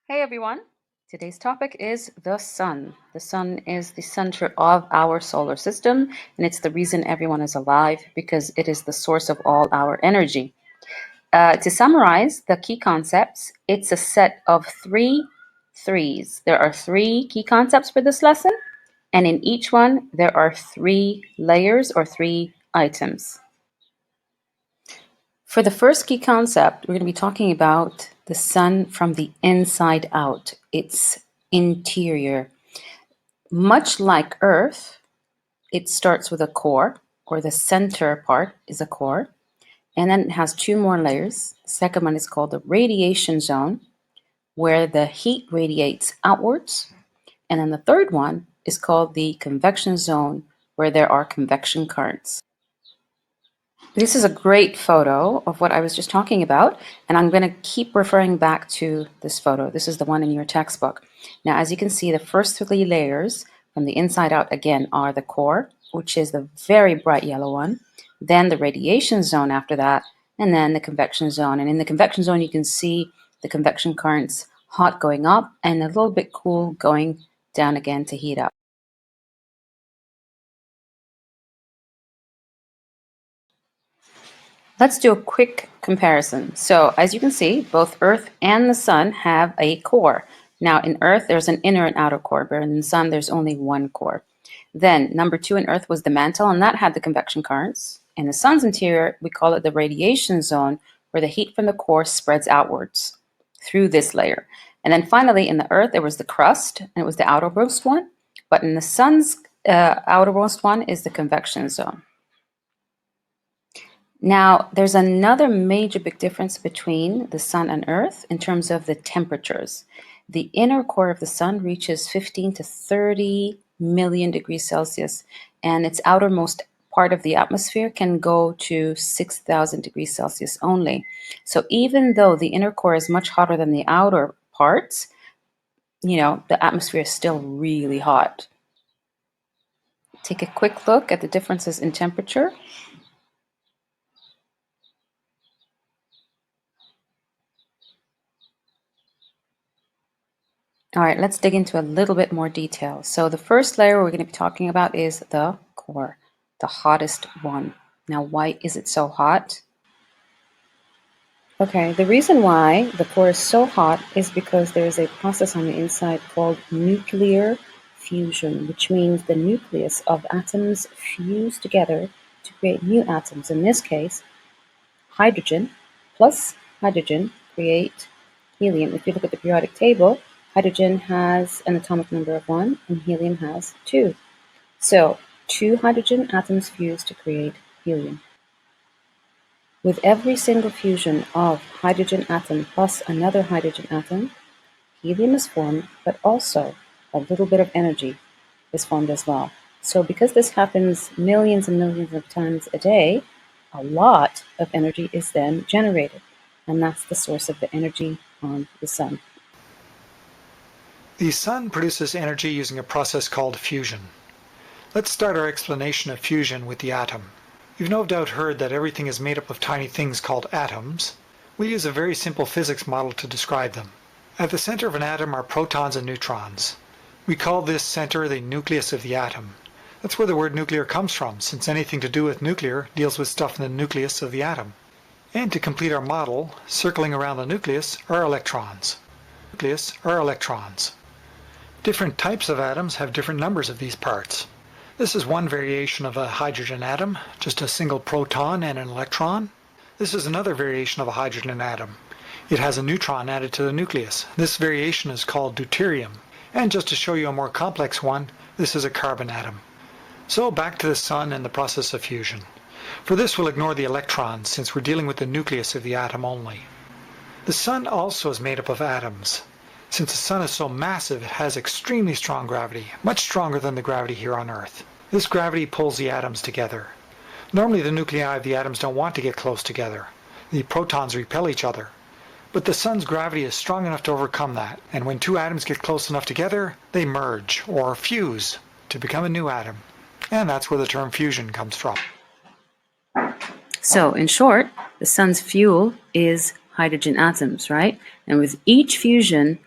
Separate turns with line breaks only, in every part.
Hey everyone! Today's topic is the sun. The sun is the center of our solar system, and it's the reason everyone is alive because it is the source of all our energy. To summarize the key concepts, it's a set of three threes. There are three key concepts for this lesson, and in each one, there are three layers or three items. For the first key concept, we're going to be talking about the sun from the inside out, its interior. Much like Earth, it starts with a core, or the center part is a core, and then it has two more layers. The second one is called the radiation zone, where the heat radiates outwards. And then the third one is called the convection zone, where there are convection currents. This is a great photo of what I was just talking about, and I'm going to keep referring back to this photo. This is the one in your textbook. Now, as you can see, the first three layers from the inside out, again, are the core, which is the very bright yellow one, then the radiation zone after that, and then the convection zone. And in the convection zone, you can see the convection currents hot going up and a little bit cool going down again to heat up. Let's do a quick comparison. So as you can see, both Earth and the Sun have a core. Now in Earth, there's an inner and outer core, but in the Sun, there's only one core. Then number two in Earth was the mantle, and that had the convection currents. In the Sun's interior, we call it the radiation zone, where the heat from the core spreads outwards through this layer. And then finally, in the Earth, there was the crust, and it was the outermost one. But in the Sun's outermost one is the convection zone. Now, there's another major big difference between the sun and Earth in terms of the temperatures. The inner core of the sun reaches 15 to 30 million degrees Celsius, and its outermost part of the atmosphere can go to 6,000 degrees Celsius only. So even though the inner core is much hotter than the outer parts, the atmosphere is still really hot. Take a quick look at the differences in temperature. All right, let's dig into a little bit more detail. So the first layer we're going to be talking about is the core, the hottest one. Now, why is it so hot? Okay, the reason why the core is so hot is because there's a process on the inside called nuclear fusion, which means the nucleus of atoms fuse together to create new atoms. In this case, hydrogen plus hydrogen create helium. If you look at the periodic table, hydrogen has an atomic number of 1 and helium has 2. So, two hydrogen atoms fuse to create helium. With every single fusion of hydrogen atom plus another hydrogen atom, helium is formed, but also a little bit of energy is formed as well. So because this happens millions and millions of times a day, a lot of energy is then generated. And that's the source of the energy on the sun.
The sun produces energy using a process called fusion. Let's start our explanation of fusion with the atom. You've no doubt heard that everything is made up of tiny things called atoms. We use a very simple physics model to describe them. At the center of an atom are protons and neutrons. We call this center the nucleus of the atom. That's where the word nuclear comes from, since anything to do with nuclear deals with stuff in the nucleus of the atom. And to complete our model, circling around the nucleus are electrons. Different types of atoms have different numbers of these parts. This is one variation of a hydrogen atom, just a single proton and an electron. This is another variation of a hydrogen atom. It has a neutron added to the nucleus. This variation is called deuterium. And just to show you a more complex one, this is a carbon atom. So back to the sun and the process of fusion. For this we'll ignore the electrons since we're dealing with the nucleus of the atom only. The sun also is made up of atoms. Since the sun is so massive, it has extremely strong gravity, much stronger than the gravity here on Earth. This gravity pulls the atoms together. Normally the nuclei of the atoms don't want to get close together. The protons repel each other. But the sun's gravity is strong enough to overcome that, and when two atoms get close enough together, they merge, or fuse, to become a new atom. And that's where the term fusion comes from.
So, in short, the sun's fuel is hydrogen atoms, right? And with each fusion,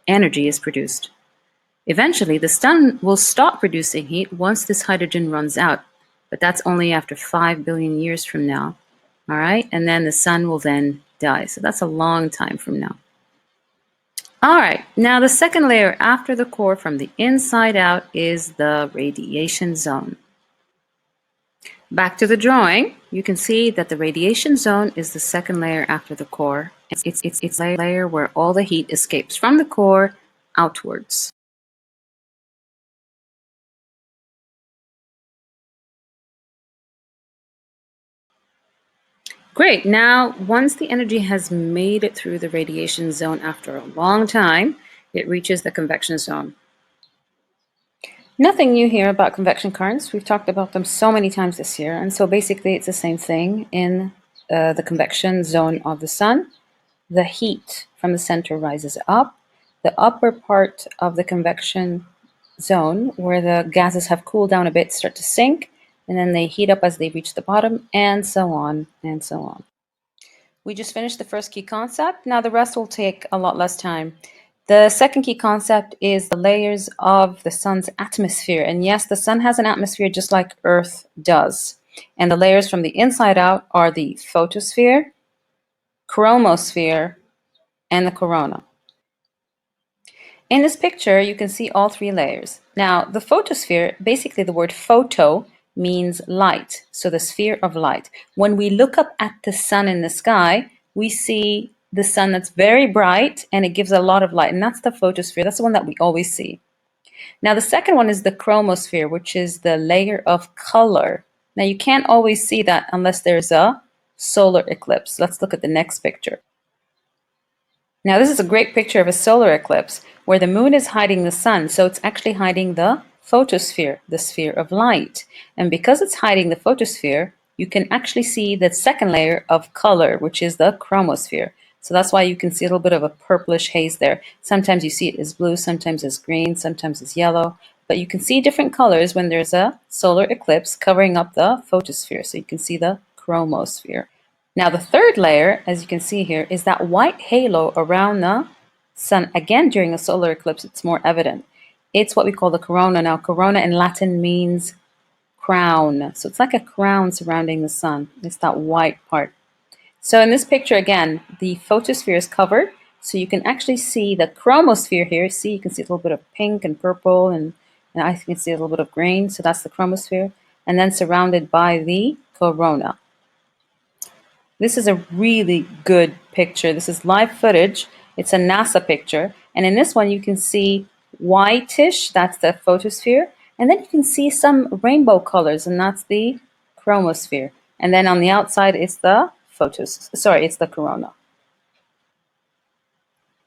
energy is produced. Eventually, the sun will stop producing heat once this hydrogen runs out, but that's only after 5 billion years from now. All right, and then the sun will then die. So that's a long time from now. All right, now the second layer after the core from the inside out is the radiation zone. Back to the drawing, you can see that the radiation zone is the second layer after the core. It's a layer where all the heat escapes from the core outwards. Great, now once the energy has made it through the radiation zone after a long time, it reaches the convection zone. Nothing new here about convection currents. We've talked about them so many times this year, and so basically it's the same thing in the convection zone of the sun. The heat from the center rises up. The upper part of the convection zone, where the gases have cooled down a bit, start to sink, and then they heat up as they reach the bottom, and so on, and so on. We just finished the first key concept. Now the rest will take a lot less time. The second key concept is the layers of the sun's atmosphere. And yes, the sun has an atmosphere just like Earth does. And the layers from the inside out are the photosphere, chromosphere, and the corona. In this picture, you can see all three layers. Now, the photosphere, basically the word photo means light, so the sphere of light. When we look up at the sun in the sky, we see the sun that's very bright and it gives a lot of light, and that's the photosphere. That's the one that we always see. Now, the second one is the chromosphere, which is the layer of color. Now, you can't always see that unless there's a solar eclipse. Let's look at the next picture. Now, this is a great picture of a solar eclipse where the moon is hiding the sun, so it's actually hiding the photosphere, the sphere of light. And because it's hiding the photosphere, you can actually see the second layer of color, which is the chromosphere. So that's why you can see a little bit of a purplish haze there. Sometimes you see it as blue, sometimes as green, sometimes as yellow. But you can see different colors when there's a solar eclipse covering up the photosphere. So you can see the chromosphere. Now the third layer, as you can see here, is that white halo around the sun. Again, during a solar eclipse, it's more evident. It's what we call the corona. Now, corona in Latin means crown. So it's like a crown surrounding the sun. It's that white part. So in this picture, again, the photosphere is covered. So you can actually see the chromosphere here. See, you can see a little bit of pink and purple, and I can see a little bit of green. So that's the chromosphere. And then surrounded by the corona. This is a really good picture. This is live footage. It's a NASA picture. And in this one, you can see whitish, that's the photosphere. And then you can see some rainbow colors, and that's the chromosphere. And then on the outside, it's the it's the corona.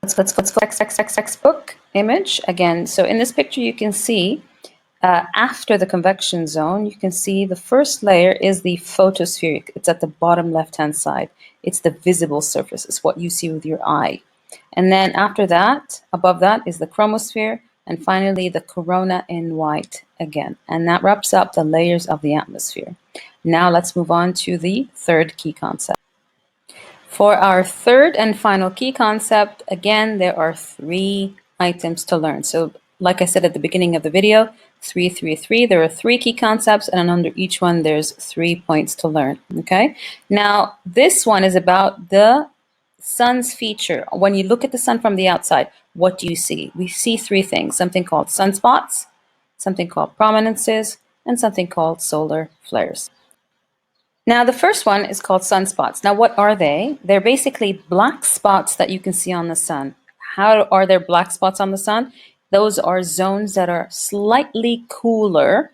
Let's go textbook image again. So in this picture, you can see after the convection zone, you can see the first layer is the photosphere. It's at the bottom left-hand side. It's the visible surface. It's what you see with your eye. And then after that, above that is the chromosphere, and finally the corona in white again. And that wraps up the layers of the atmosphere. Now let's move on to the third key concept. For our third and final key concept, again, there are 3 items to learn. So like I said at the beginning of the video, 3, 3, 3. There are 3 key concepts, and under each one, there's 3 points to learn. Okay. Now, this one is about the sun's feature. When you look at the sun from the outside, what do you see? We see 3 things: something called sunspots, something called prominences, and something called solar flares. Now, the first one is called sunspots. Now, what are they? They're basically black spots that you can see on the sun. How are there black spots on the sun? Those are zones that are slightly cooler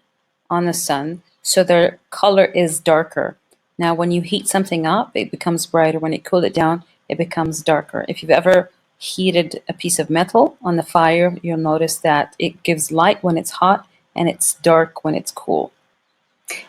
on the sun, so their color is darker. Now, when you heat something up, it becomes brighter. When you cool it down, it becomes darker. If you've ever heated a piece of metal on the fire, you'll notice that it gives light when it's hot and it's dark when it's cool.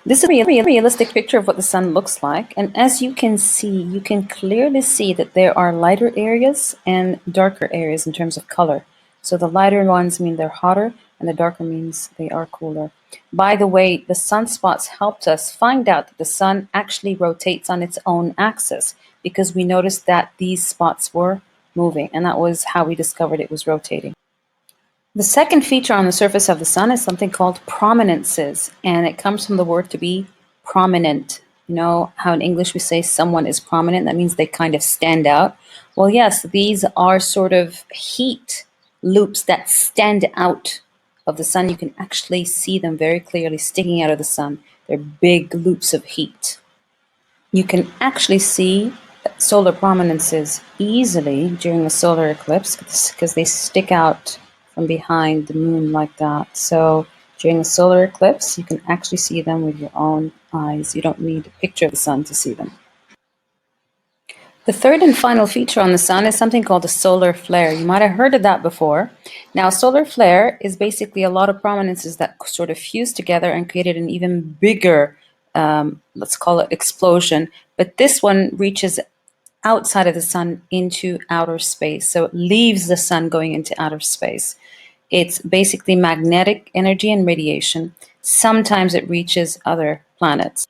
This is a realistic picture of what the sun looks like, and as you can see, you can clearly see that there are lighter areas and darker areas in terms of color. So the lighter ones mean they're hotter, and the darker means they are cooler. By the way, the sunspots helped us find out that the sun actually rotates on its own axis, because we noticed that these spots were moving, and that was how we discovered it was rotating. The second feature on the surface of the sun is something called prominences, and it comes from the word to be prominent. You know how in English we say someone is prominent? That means they kind of stand out. Well, yes, these are sort of heat loops that stand out of the sun. You can actually see them very clearly sticking out of the sun. They're big loops of heat. You can actually see solar prominences easily during a solar eclipse because they stick out from behind the moon like that. So during a solar eclipse, you can actually see them with your own eyes. You don't need a picture of the sun to see them. The third and final feature on the sun is something called a solar flare. You might have heard of that before. Now, solar flare is basically a lot of prominences that sort of fuse together and created an even bigger, let's call it explosion. But this one reaches outside of the sun into outer space. So it leaves the sun going into outer space. It's basically magnetic energy and radiation. Sometimes it reaches other planets.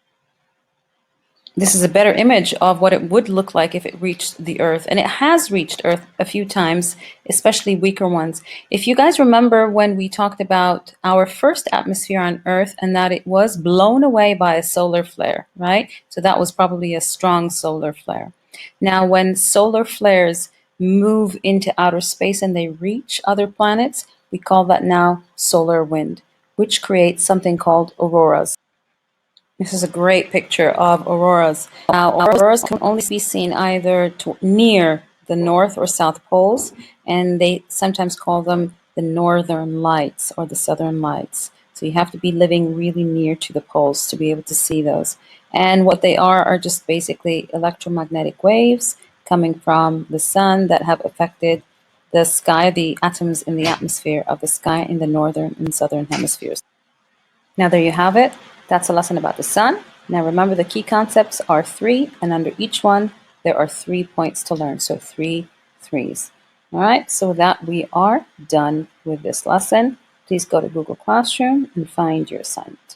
This is a better image of what it would look like if it reached the Earth. And it has reached Earth a few times, especially weaker ones. If you guys remember when we talked about our first atmosphere on Earth and that it was blown away by a solar flare, right? So that was probably a strong solar flare. Now, when solar flares move into outer space and they reach other planets, we call that now solar wind, which creates something called auroras. This is a great picture of auroras. Now, auroras can only be seen either near the north or south poles, and they sometimes call them the northern lights or the southern lights. So you have to be living really near to the poles to be able to see those. And what they are just basically electromagnetic waves coming from the sun that have affected the sky, the atoms in the atmosphere of the sky in the northern and southern hemispheres. Now there you have it. That's a lesson about the sun. Now remember the key concepts are 3, and under each one there are 3 points to learn. So 3 threes. All right, so that we are done with this lesson. Please go to Google Classroom and find your assignment.